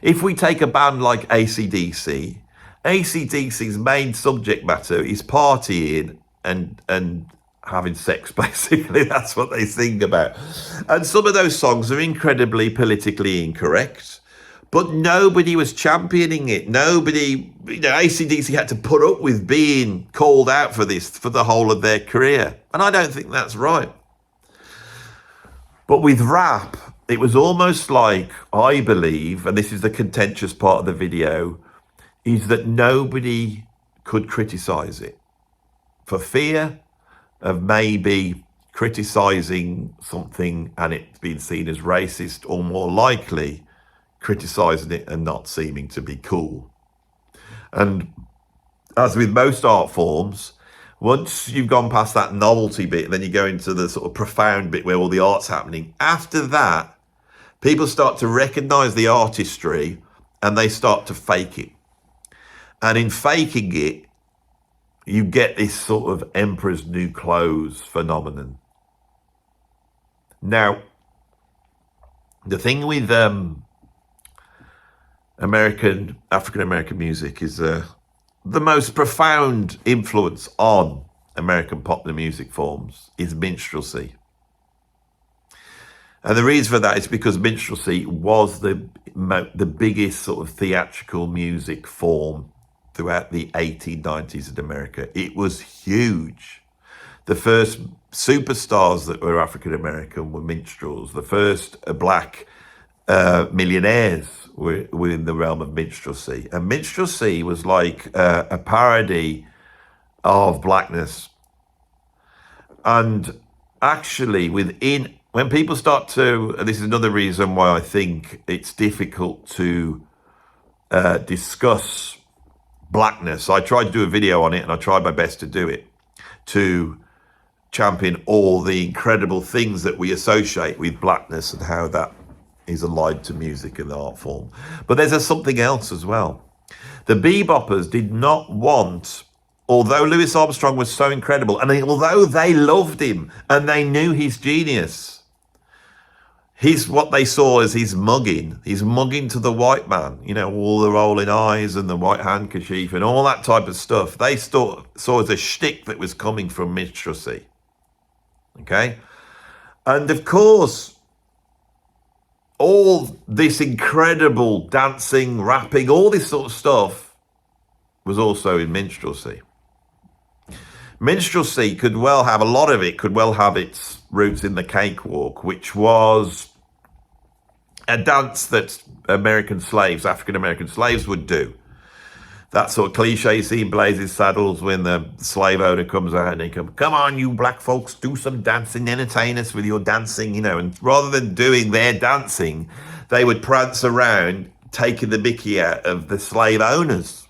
Speaker 1: if we take a band like AC/DC, AC/DC's main subject matter is partying and having sex, basically. That's what they sing about. And some of those songs are incredibly politically incorrect, but nobody was championing it. Nobody, AC/DC had to put up with being called out for this for the whole of their career. And I don't think that's right. But with rap, it was almost like, I believe, and this is the contentious part of the video, is that nobody could criticize it for fear of maybe criticising something and it being seen as racist, or more likely criticising it and not seeming to be cool. And as with most art forms, once you've gone past that novelty bit, then you go into the sort of profound bit where all the art's happening. After that, people start to recognise the artistry and they start to fake it. And in faking it, you get this sort of emperor's new clothes phenomenon. Now, the thing with African-American music is the most profound influence on American popular music forms is minstrelsy. And the reason for that is because minstrelsy was the biggest sort of theatrical music form throughout the 1890s in America. It was huge. The first superstars that were African-American were minstrels. The first black millionaires within the realm of minstrelsy. And minstrelsy was like a parody of blackness. And actually, when people start to, and this is another reason why I think it's difficult to discuss blackness. I tried to do a video on it, and I tried my best to do it, to champion all the incredible things that we associate with blackness and how that is allied to music and the art form. But there's something else as well. The beboppers did not want, although Louis Armstrong was so incredible, and although they loved him and they knew his genius, what they saw as his mugging to the white man, you know, all the rolling eyes and the white handkerchief and all that type of stuff, they saw as a shtick that was coming from minstrelsy. Okay? And of course, all this incredible dancing, rapping, all this sort of stuff was also in minstrelsy. Minstrelsy could well have, a lot of it could well have its roots in the cakewalk, which was a dance that African American slaves would do. That sort of cliche scene, Blazing Saddles, when the slave owner comes out and he comes, come on, you black folks, do some dancing, entertain us with your dancing, you know. And rather than doing their dancing, they would prance around, taking the mickey out of the slave owners,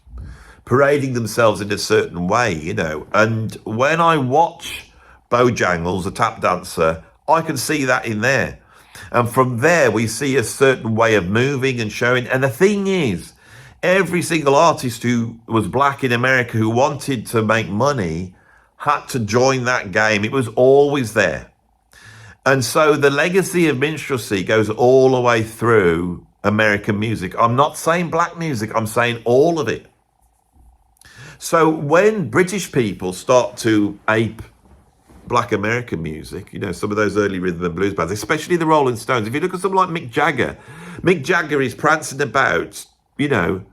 Speaker 1: parading themselves in a certain way, you know. And when I watch Bojangles, a tap dancer, I can see that in there. And from there, we see a certain way of moving and showing. And the thing is, every single artist who was black in America who wanted to make money had to join that game. It was always there. And so the legacy of minstrelsy goes all the way through American music. I'm not saying black music, I'm saying all of it. So when British people start to ape black American music, you know, some of those early rhythm and blues bands, especially the Rolling Stones, if you look at someone like Mick Jagger is prancing about, you know,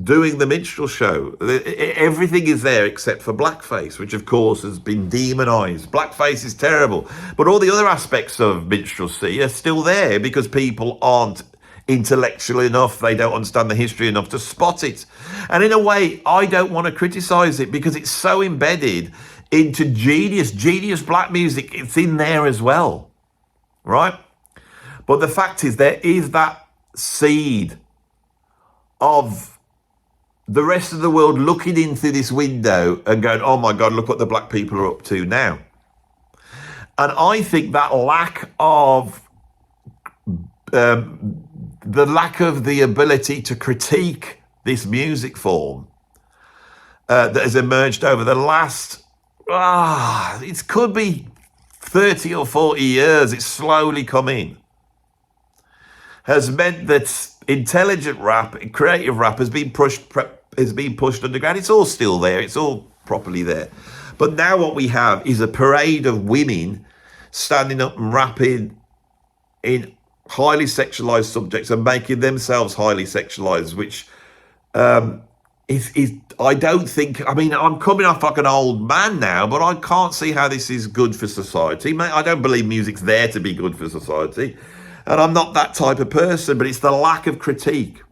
Speaker 1: doing the minstrel show. Everything is there except for blackface, which of course has been demonized. Blackface is terrible, but all the other aspects of minstrelsy are still there because people aren't intellectual enough, they don't understand the history enough to spot it. And in a way, I don't want to criticize it because it's so embedded into genius black music. It's in there as well, right? But the fact is, there is that seed of the rest of the world looking in through this window and going, oh my God, look what the black people are up to now. And I think that lack of the ability to critique this music form that has emerged over the last, it could be 30 or 40 years, it's slowly coming, has meant that intelligent rap, creative rap has been pushed underground. It's all still there, it's all properly there. But now what we have is a parade of women standing up and rapping in highly sexualized subjects and making themselves highly sexualized, which is I don't think, I mean, I'm coming off like an old man now, but I can't see how this is good for society. I don't believe music's there to be good for society, and I'm not that type of person, but it's the lack of critique.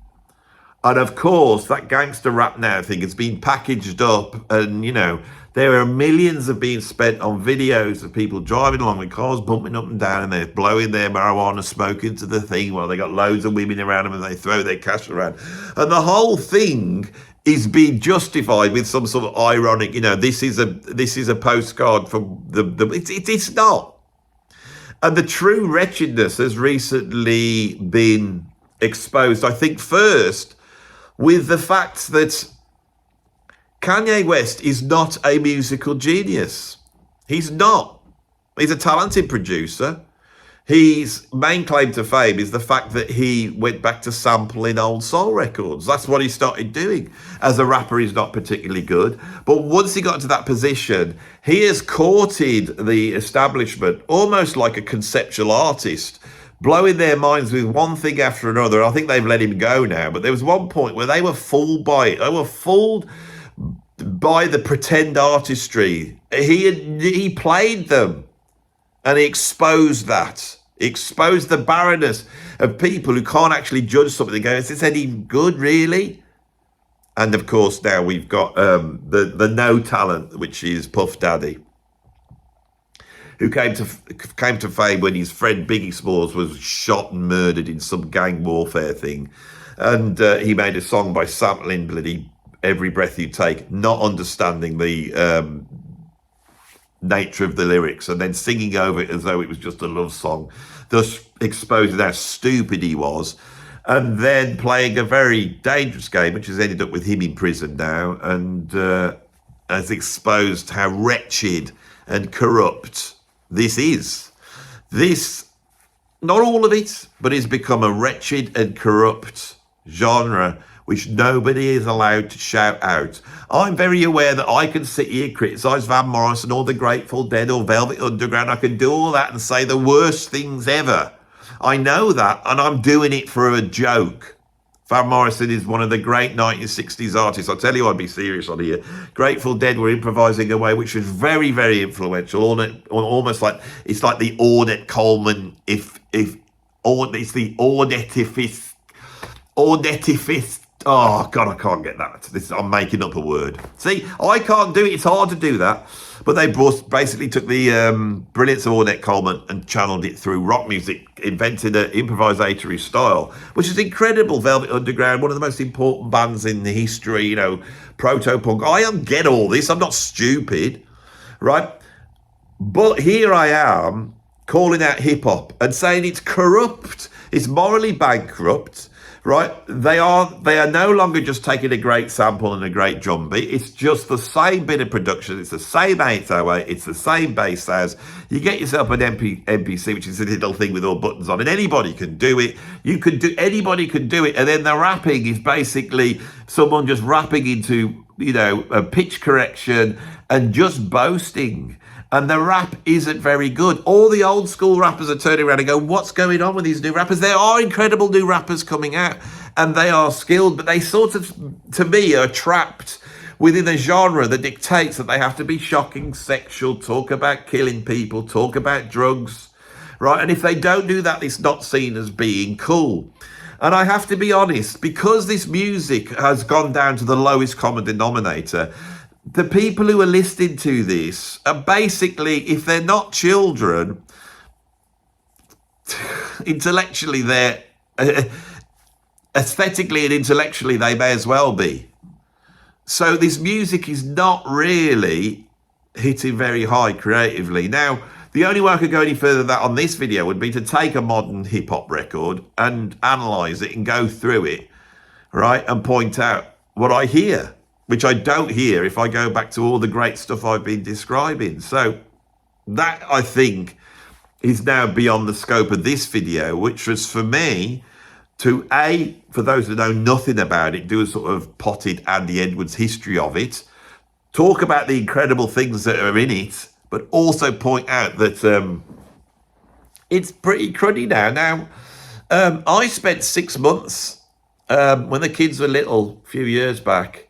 Speaker 1: And of course, that gangster rap now thing has been packaged up, and you know, there are millions of being spent on videos of people driving along with cars bumping up and down, and they're blowing their marijuana smoke into the thing while they got loads of women around them and they throw their cash around. And the whole thing is being justified with some sort of ironic, you know, this is a postcard from it's not. And the true wretchedness has recently been exposed, I think, first with the fact that Kanye West is not a musical genius. He's not. He's a talented producer. His main claim to fame is the fact that he went back to sampling old soul records. That's what he started doing. As a rapper, he's not particularly good. But once he got to that position, he has courted the establishment almost like a conceptual artist, blowing their minds with one thing after another. I think they've let him go now. But there was one point where they were fooled by it. They were fooled by the pretend artistry. He played them and he exposed that. Expose the barrenness of people who can't actually judge something and go, is this any good, really? And of course, now we've got the no talent, which is Puff Daddy, who came to fame when his friend Biggie Smalls was shot and murdered in some gang warfare thing. And he made a song by sampling bloody Every Breath You Take, not understanding the nature of the lyrics, and then singing over it as though it was just a love song, thus exposing how stupid he was, and then playing a very dangerous game, which has ended up with him in prison now, and has exposed how wretched and corrupt this is. This, not all of it, but it's become a wretched and corrupt genre which nobody is allowed to shout out. I'm very aware that I can sit here, criticise Van Morrison or the Grateful Dead or Velvet Underground. I can do all that and say the worst things ever. I know that, and I'm doing it for a joke. Van Morrison is one of the great 1960s artists. I'll tell you, I'd be serious on here. Grateful Dead were improvising away, which was very, very influential. Almost like, it's like the Ornette Coleman, it's the Ornettifist. Oh, God, I can't get that. I'm making up a word. See, I can't do it. It's hard to do that. But they basically took the brilliance of Ornette Coleman and channeled it through rock music, invented an improvisatory style, which is incredible. Velvet Underground, one of the most important bands in the history, you know, proto-punk. I don't get all this. I'm not stupid, right? But here I am calling out hip-hop and saying it's corrupt. It's morally bankrupt. Right, they are no longer just taking a great sample and a great drum beat. It's just the same bit of production. It's the same 808. It's the same bass sounds. You get yourself an MPC, which is a little thing with all buttons on, and anybody can do it. Anybody can do it. And then the rapping is basically someone just rapping into, you know, a pitch correction and just boasting. And the rap isn't very good. All the old school rappers are turning around and go, what's going on with these new rappers? There are incredible new rappers coming out, and they are skilled, but they sort of, to me, are trapped within a genre that dictates that they have to be shocking, sexual, talk about killing people, talk about drugs, right? And if they don't do that, it's not seen as being cool. And I have to be honest, because this music has gone down to the lowest common denominator, the people who are listening to this are basically, if they're not children, intellectually they're, aesthetically and intellectually they may as well be. So this music is not really hitting very high creatively. Now, the only way I could go any further than that on this video would be to take a modern hip hop record and analyse it and go through it, right, and point out what I hear, which I don't hear if I go back to all the great stuff I've been describing. So that, I think, is now beyond the scope of this video, which was for me to, for those that know nothing about it, do a sort of potted Andy Edwards history of it, talk about the incredible things that are in it, but also point out that it's pretty cruddy now. Now, I spent 6 months, when the kids were little, a few years back,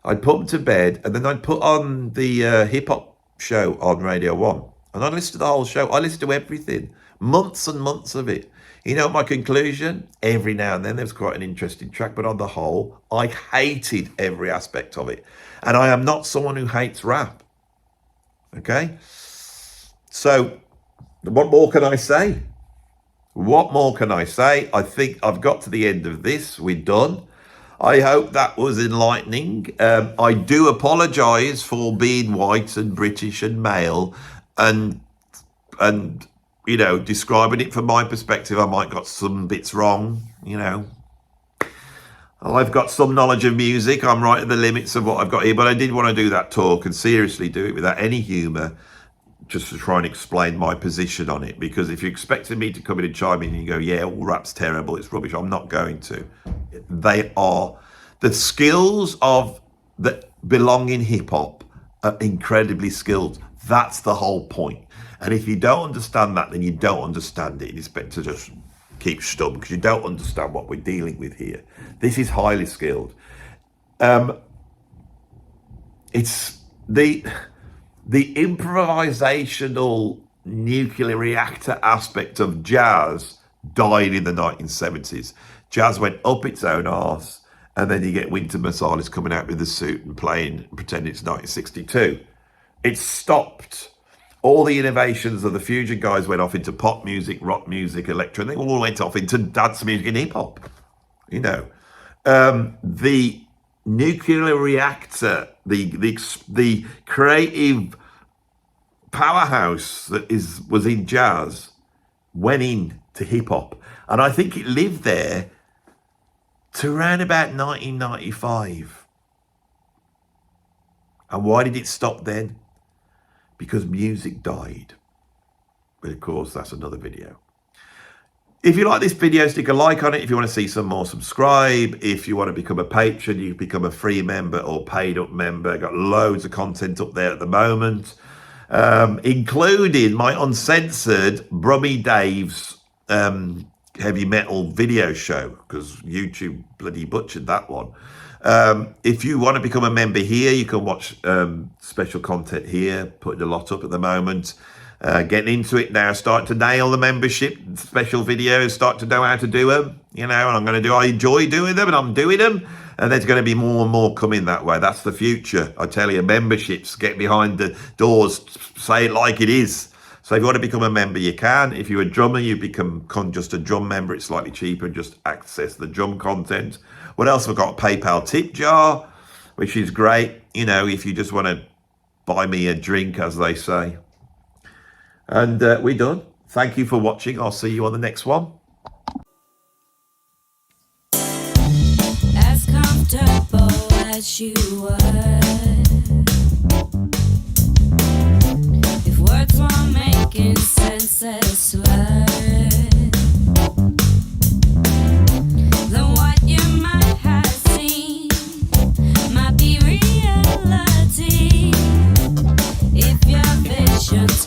Speaker 1: I'd put them to bed, and then I'd put on the hip-hop show on Radio 1. And I'd listen to the whole show. I listened to everything. Months and months of it. You know my conclusion? Every now and then there's quite an interesting track, but on the whole, I hated every aspect of it. And I am not someone who hates rap. Okay? So, what more can I say? What more can I say? I think I've got to the end of this. We're done. I hope that was enlightening. I do apologise for being white and British and male and you know, describing it from my perspective. I might got some bits wrong, you know. I've got some knowledge of music. I'm right at the limits of what I've got here, but I did want to do that talk and seriously do it without any humour, just to try and explain my position on it. Because if you're expecting me to come in and chime in and you go, yeah, all rap's terrible, it's rubbish, I'm not going to. They are, the skills of that belong in hip hop are incredibly skilled. That's the whole point. And if you don't understand that, then you don't understand it. It's better to just keep stum, because you don't understand what we're dealing with here. This is highly skilled. It's the improvisational nuclear reactor aspect of jazz died in the 1970s. Jazz went up its own arse, and then you get Wynton Marsalis coming out with a suit and playing, pretending it's 1962. It stopped. All the innovations of the fusion guys went off into pop music, rock music, electro, and they all went off into dance music and hip hop. You know, the nuclear reactor, the creative powerhouse that was in jazz went into hip hop, and I think it lived there to around about 1995. And why did it stop then? Because music died. But of course, that's another video. If you like this video, stick a like on it. If you want to see some more, subscribe. If you want to become a patron, you become a free member or paid up member. Got loads of content up there at the moment, including my uncensored Brummy Dave's heavy metal video show, because YouTube bloody butchered that one. If you want to become a member here, you can watch special content here, putting a lot up at the moment. Getting into it now, start to nail the membership, special videos, start to know how to do them, you know, and I enjoy doing them, and I'm doing them, and there's going to be more and more coming that way. That's the future. I tell you, memberships, get behind the doors, say it like it is. So if you want to become a member, you can. If you're a drummer, you become just a drum member. It's slightly cheaper and just access the drum content. What else? I've got a PayPal tip jar, which is great, you know, if you just want to buy me a drink, as they say. And we're done. Thank you for watching. I'll see you on the next one.
Speaker 4: As comfortable as you were, if words were making sense as slurs, then what you might have seen might be reality if your visions